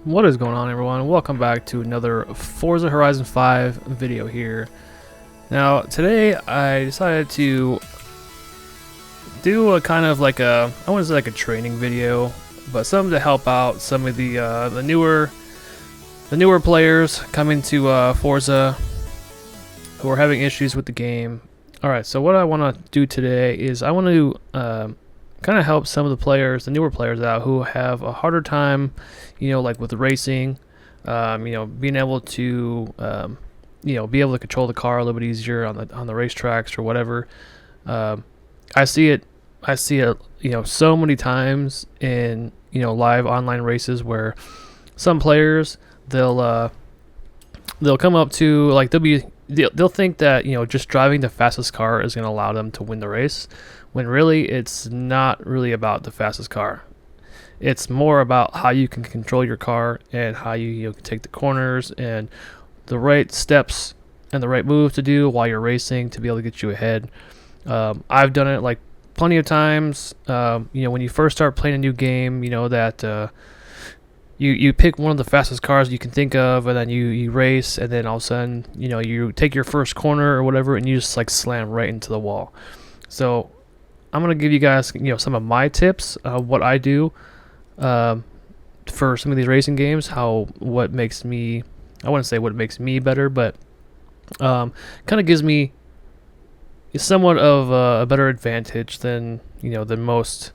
What is going on, everyone? Welcome back to another Forza Horizon 5 video here. Now today I decided to do a kind of like I want to say like a training video, but something to help out some of the newer players coming to Forza who are having issues with the game. Alright, so what I want to do today is I want to kind of help some of the players, the newer players out who have a harder time, like with racing, being able to, be able to control the car a little bit easier on the racetracks or whatever. I see it, so many times in, live online races where some players they'll come up to like they'll think that just driving the fastest car is going to allow them to win the race, when really it's not really about the fastest car. It's more about how you can control your car and how you can take the corners and the right steps and the right moves to do while you're racing to be able to get you ahead. I've done it like plenty of times. When you first start playing a new game, that you pick one of the fastest cars you can think of, and then you race, and then all of a sudden you take your first corner or whatever, and you just like slam right into the wall. So I'm gonna give you guys some of my tips, what I do for some of these racing games, what makes me, I wouldn't say what makes me better, but kind of gives me somewhat of a better advantage than than most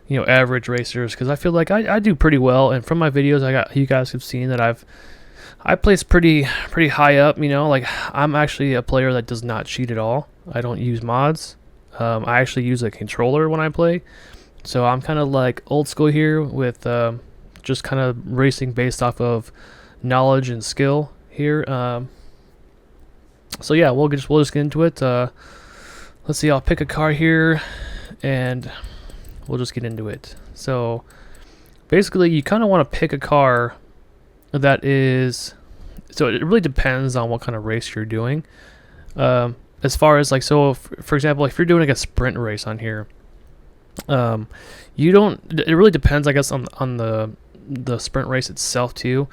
average racers, because I feel like I do pretty well, and from my videos you guys have seen that I place pretty high up. Like I'm actually a player that does not cheat at all. I don't use mods. I actually use a controller when I play, so I'm kind of like old school here with just kind of racing based off of knowledge and skill here. So yeah, we'll just get into it. Let's see, I'll pick a car here and we'll just get into it. So basically you kind of want to pick a car that is, so it really depends on what kind of race you're doing. As far as like, so for example, if you're doing like a sprint race on here, it really depends, I guess, on the sprint race itself too.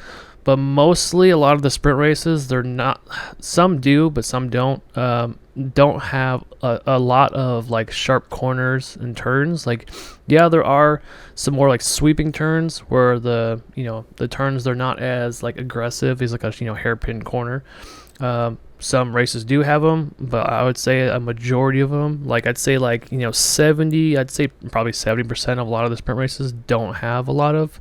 But mostly a lot of the sprint races, they're not, some do, but some don't have a lot of like sharp corners and turns. Like, yeah, there are some more like sweeping turns where the turns, they're not as like aggressive as like a hairpin corner. Some races do have them, but I would say a majority of them, like I'd say like 70, I'd say probably 70% of a lot of the sprint races don't have a lot of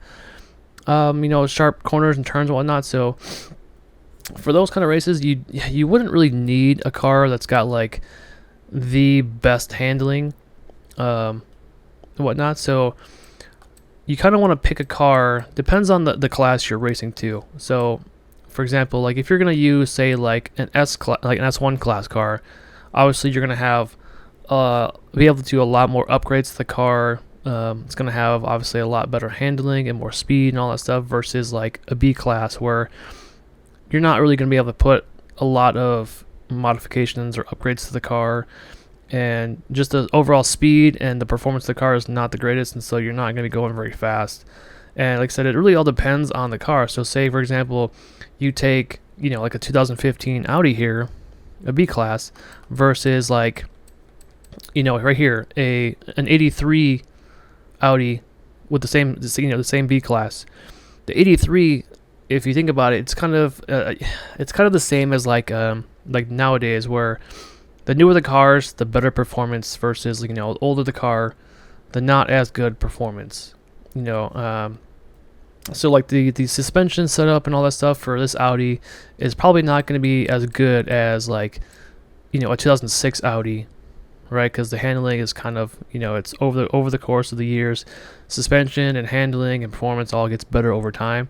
sharp corners and turns and whatnot. So for those kind of races, you wouldn't really need a car that's got like the best handling, whatnot. So you kind of want to pick a car, depends on the class you're racing to. So for example, like if you're gonna use, say, like an S1 class car, obviously you're gonna have be able to do a lot more upgrades to the car. It's gonna have obviously a lot better handling and more speed and all that stuff, versus like a B class where you're not really gonna be able to put a lot of modifications or upgrades to the car, and just the overall speed and the performance of the car is not the greatest, and so you're not gonna be going very fast. And like I said, it really all depends on the car. So say for example, you take like a 2015 Audi here, a B class, versus like right here an 83 Audi with the same B class. The 83, if you think about it, it's kind of the same as like nowadays, where the newer the cars, the better performance, versus the older the car, the not as good performance. So like the suspension setup and all that stuff for this Audi is probably not going to be as good as like a 2006 Audi, right? Because the handling is kind of it's over the course of the years, suspension and handling and performance all gets better over time.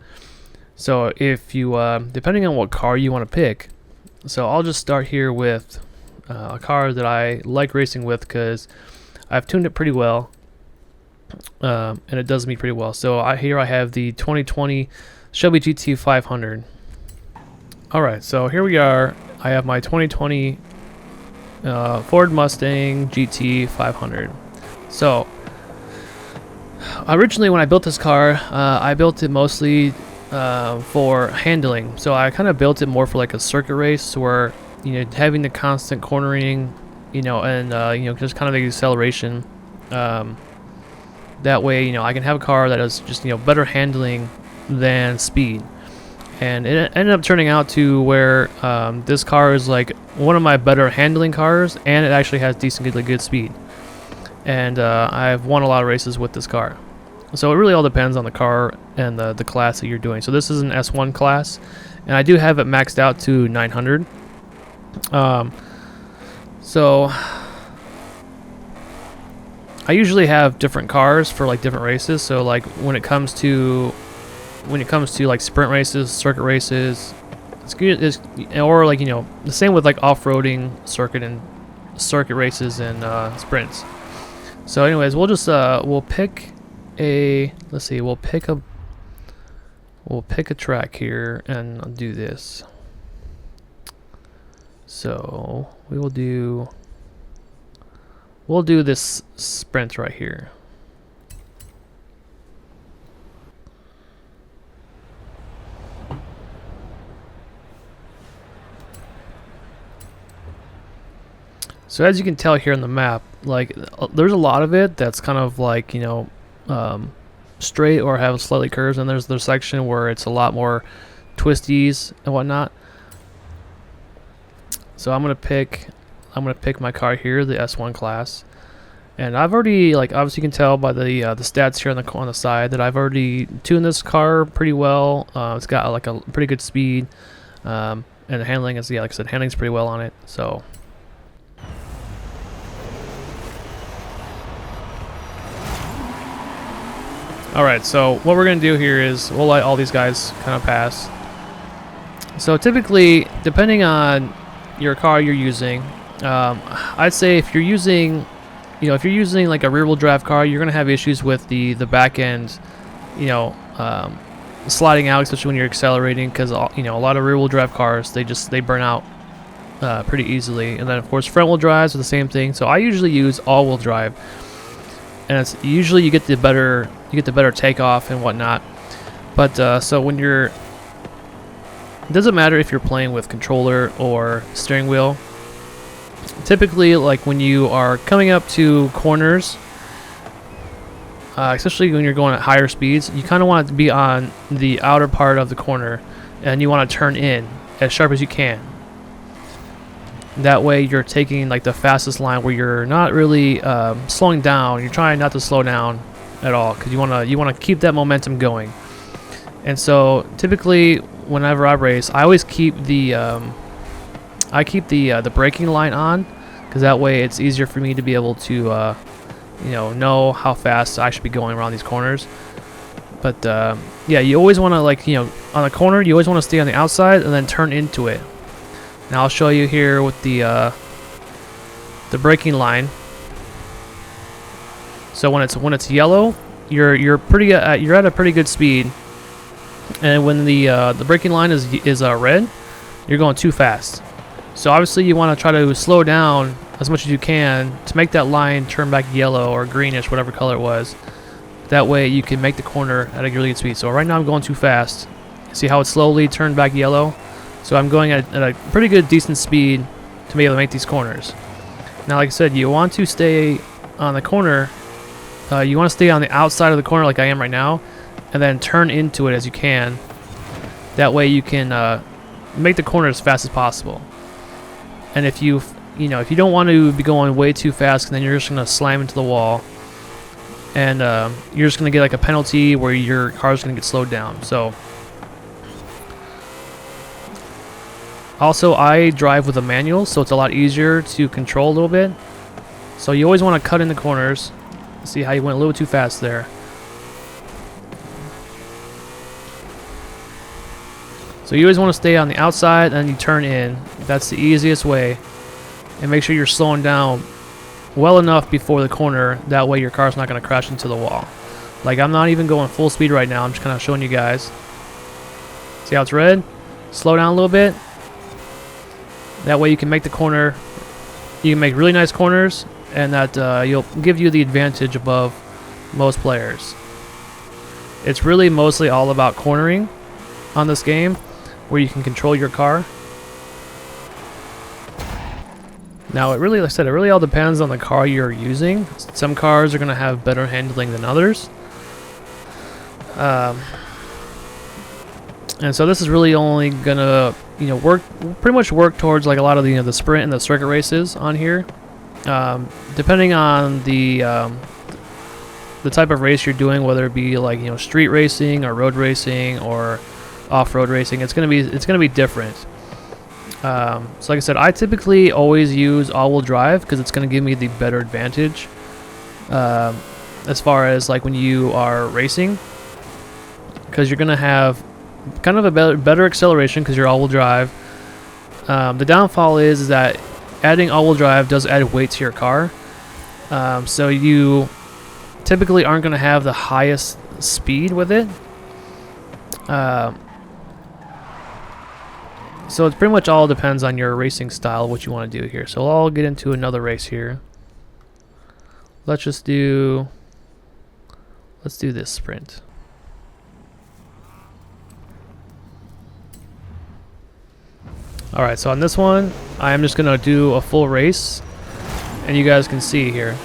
So if you depending on what car you want to pick, so I'll just start here with a car that I like racing with because I've tuned it pretty well. And it does me pretty well. So here I have the 2020 Shelby GT 500. Alright, so here we are. I have my 2020 Ford Mustang GT 500. So originally when I built this car, I built it mostly for handling. So I kind of built it more for like a circuit race where, you know, having the constant cornering, you know, and you know, just kind of the acceleration. That way, you know, I can have a car that has just, you know, better handling than speed. And it ended up turning out to where this car is like one of my better handling cars, and it actually has decently good speed. And I've won a lot of races with this car. So it really all depends on the car and the class that you're doing. So this is an S1 class, and I do have it maxed out to 900. So I usually have different cars for like different races. So like when it comes to like sprint races, circuit races, it's good. Or like, you know, the same with like off-roading circuit races and sprints. So anyways, we'll just we'll pick a track here and I'll do this. So we'll do this sprint right here. So as you can tell here on the map, like there's a lot of it that's kind of like, you know, straight or have slightly curves, and there's the section where it's a lot more twisties and whatnot. So I'm gonna pick my car here, the S1 class, and I've already, like, obviously you can tell by the stats here on the side that I've already tuned this car pretty well. It's got like a pretty good speed, and the handling is, yeah, like I said, handling's pretty well on it. So alright, so what we're going to do here is we'll let all these guys kind of pass. So typically, depending on your car you're using, I'd say if you're using, you know, if you're using like a rear-wheel drive car, you're going to have issues with the back end, you know, sliding out, especially when you're accelerating, because, you know, a lot of rear-wheel drive cars, they burn out pretty easily. And then of course front-wheel drives are the same thing. So I usually use all-wheel drive, and it's usually you get the better takeoff and whatnot. But so when you're, it doesn't matter if you're playing with controller or steering wheel. Typically, like when you are coming up to corners, especially when you're going at higher speeds, you kind of want it to be on the outer part of the corner, and you want to turn in as sharp as you can. That way you're taking like the fastest line where you're not really slowing down. You're trying not to slow down at all, because you want to keep that momentum going. And so typically whenever I race, I always keep the braking line on, because that way it's easier for me to be able to you know how fast I should be going around these corners. But yeah, you always want to, like, you know, on a corner you always want to stay on the outside and then turn into it. Now I'll show you here with the braking line. So when it's yellow, you're at a pretty good speed, and when the braking line is red, you're going too fast. So obviously you want to try to slow down as much as you can to make that line turn back yellow or greenish, whatever color it was. That way you can make the corner at a really good speed. So right now I'm going too fast. See how it slowly turned back yellow? So I'm going at a pretty good, decent speed to be able to make these corners. Now, like I said, you want to stay on the corner. You want to stay on the outside of the corner like I am right now, and then turn into it as you can. That way you can make the corner as fast as possible. And if you don't want to be going way too fast, then you're just going to slam into the wall, and you're just going to get like a penalty where your car's going to get slowed down. So also, I drive with a manual, so it's a lot easier to control a little bit. So you always want to cut in the corners. See how you went a little too fast there. So you always want to stay on the outside and you turn in. That's the easiest way. And make sure you're slowing down well enough before the corner. That way your car's not going to crash into the wall. Like, I'm not even going full speed right now. I'm just kind of showing you guys. See how it's red? Slow down a little bit. That way you can make the corner. You can make really nice corners, and that you'll give you the advantage above most players. It's really mostly all about cornering, on this game where you can control your car. Now it really, like I said, it really all depends on the car you're using. Some cars are going to have better handling than others. And so this is really only going to, you know, pretty much work towards like a lot of the, you know, the sprint and the circuit races on here. Depending on the type of race you're doing, whether it be like, you know, street racing or road racing or off-road racing, it's gonna be different. So like I said, I typically always use all-wheel drive because it's gonna give me the better advantage as far as like when you are racing, because you're gonna have kind of a better acceleration because you're all-wheel drive. The downfall is that adding all-wheel drive does add weight to your car, so you typically aren't going to have the highest speed with it. So it pretty much all depends on your racing style, what you want to do here. So I'll get into another race here. Let's do this sprint. Alright, so on this one, I am just going to do a full race, and you guys can see here.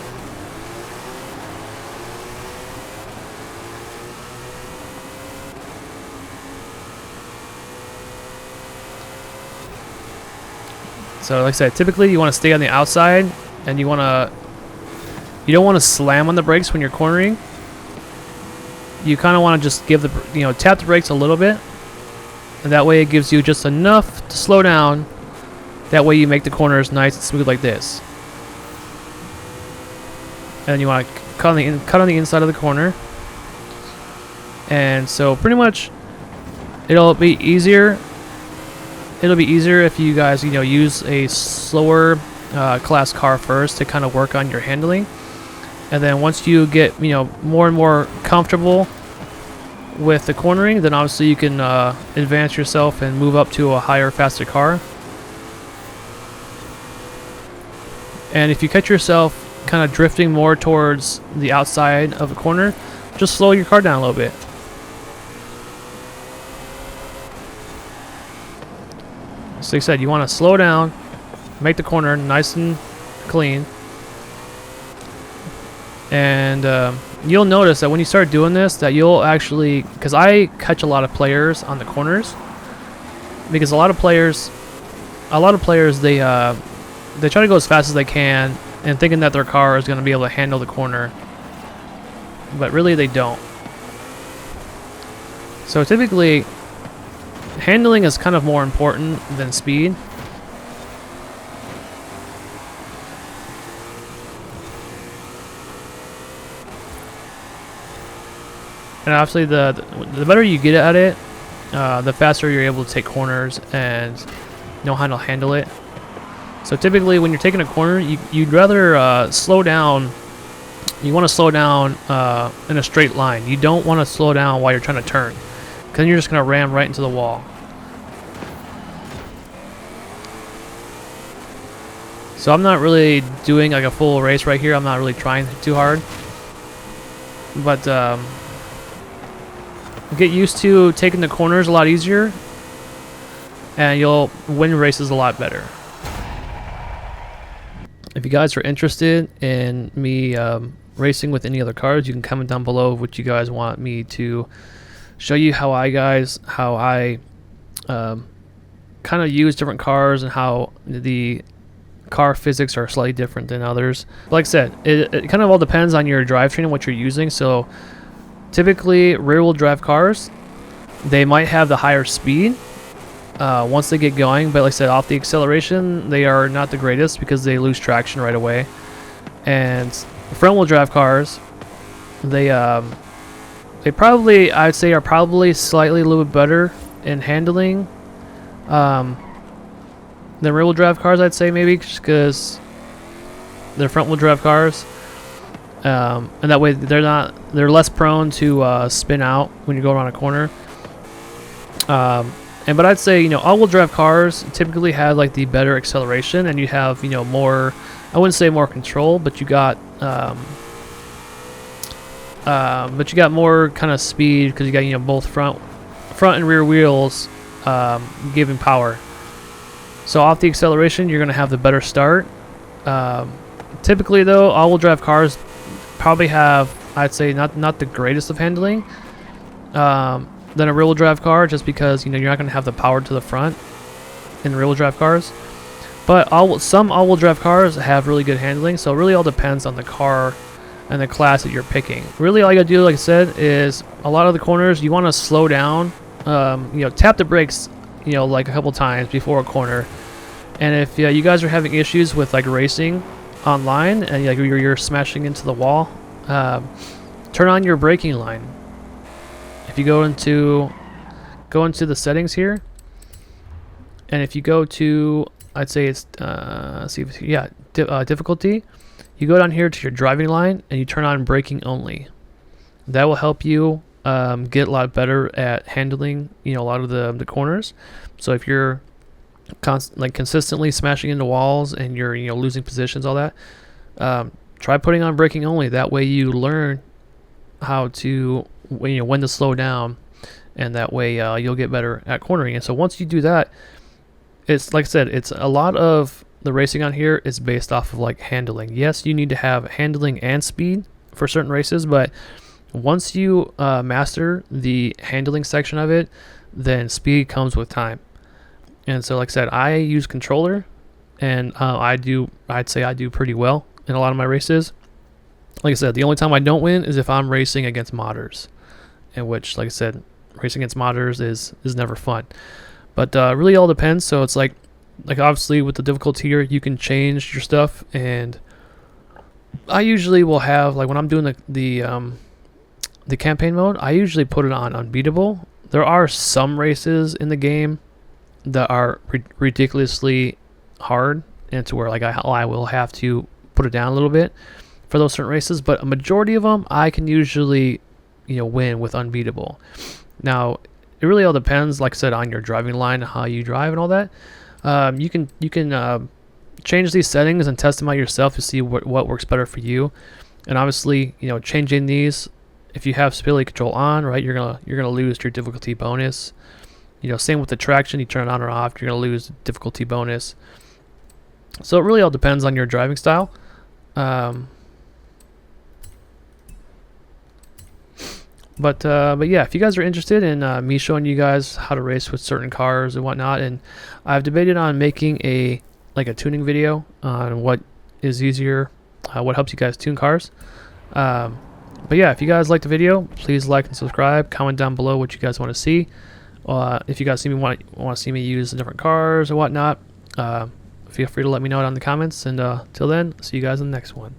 So like I said, typically you want to stay on the outside, and you don't want to slam on the brakes when you're cornering. You kind of want to just give tap the brakes a little bit, and that way it gives you just enough to slow down. That way you make the corners nice and smooth like this. And you want to cut on the inside of the corner. And so pretty much it'll be easier. It'll be easier if you guys, use a slower class car first to kind of work on your handling. And then once you get, more and more comfortable with the cornering, then obviously you can advance yourself and move up to a higher, faster car. And if you catch yourself kind of drifting more towards the outside of a corner, just slow your car down a little bit. So like I said, you want to slow down, make the corner nice and clean. And you'll notice that when you start doing this, that you'll actually, because I catch a lot of players on the corners, because a lot of players they try to go as fast as they can and thinking that their car is going to be able to handle the corner, but really they don't. So typically handling is kind of more important than speed. And obviously the better you get at it, the faster you're able to take corners and know how to handle it. So typically when you're taking a corner, you'd rather slow down. You want to slow down in a straight line. You don't want to slow down while you're trying to turn, because you're just going to ram right into the wall. So I'm not really doing like a full race right here. I'm not really trying too hard. But get used to taking the corners a lot easier, and you'll win races a lot better. If you guys are interested in me racing with any other cars, you can comment down below what you guys want me to show you, how I kind of use different cars and how the car physics are slightly different than others. Like I said, it kind of all depends on your drivetrain and what you're using. So typically rear-wheel drive cars, they might have the higher speed once they get going, but like I said, off the acceleration they are not the greatest because they lose traction right away. And front-wheel drive cars, they probably, I'd say, are probably slightly a little bit better in handling than rear-wheel drive cars, I'd say, maybe just because they're front-wheel drive cars, and that way they're less prone to spin out when you go around a corner. But I'd say, all-wheel drive cars typically have like the better acceleration, and you have more, I wouldn't say more control, but you got more kind of speed because you got both front front and rear wheels giving power. So off the acceleration, you're going to have the better start. Typically, though, all-wheel drive cars probably have, I'd say, not the greatest of handling than a rear-wheel drive car, just because you're not going to have the power to the front in rear-wheel drive cars. But some all-wheel drive cars have really good handling, so it really all depends on the car and the class that you're picking. Really, all you gotta do, like I said, is a lot of the corners you want to slow down. Tap the brakes, like a couple times before a corner. And if you guys are having issues with like racing online and like you're smashing into the wall, turn on your braking line. If you go into the settings here, and if you go to, I'd say it's difficulty, you go down here to your driving line and you turn on braking only. That will help you get a lot better at handling a lot of the corners. So if you're consistently smashing into walls and you're losing positions, all that, try putting on braking only. That way you learn how to when to slow down, and that way you'll get better at cornering. And so once you do that, it's like I said, it's a lot of the racing on here is based off of like handling. Yes, you need to have handling and speed for certain races, but once you master the handling section of it, then speed comes with time. And so like I said, I use controller, and I'd say I do pretty well in a lot of my races. Like I said, the only time I don't win is if I'm racing against modders, in which, like I said, racing against modders is never fun. But really all depends. So it's like obviously with the difficulty here, you can change your stuff, and I usually will have, like when I'm doing the campaign mode, I usually put it on unbeatable. There are some races in the game that are ridiculously hard, and to where like I will have to put it down a little bit for those certain races, but a majority of them I can usually win with unbeatable. Now it really all depends, like I said, on your driving line, how you drive and all that. You can change these settings and test them out yourself to see what works better for you. And obviously, changing these, if you have stability control on, right, you're gonna lose your difficulty bonus. Same with the traction, you turn it on or off, you're gonna lose difficulty bonus. So it really all depends on your driving style. But yeah, if you guys are interested in me showing you guys how to race with certain cars and whatnot, and I've debated on making a tuning video on what is easier, what helps you guys tune cars. But yeah, if you guys like the video, please like and subscribe. Comment down below what you guys want to see. If you guys want to see me use different cars or whatnot, feel free to let me know it in the comments. And till then, see you guys in the next one.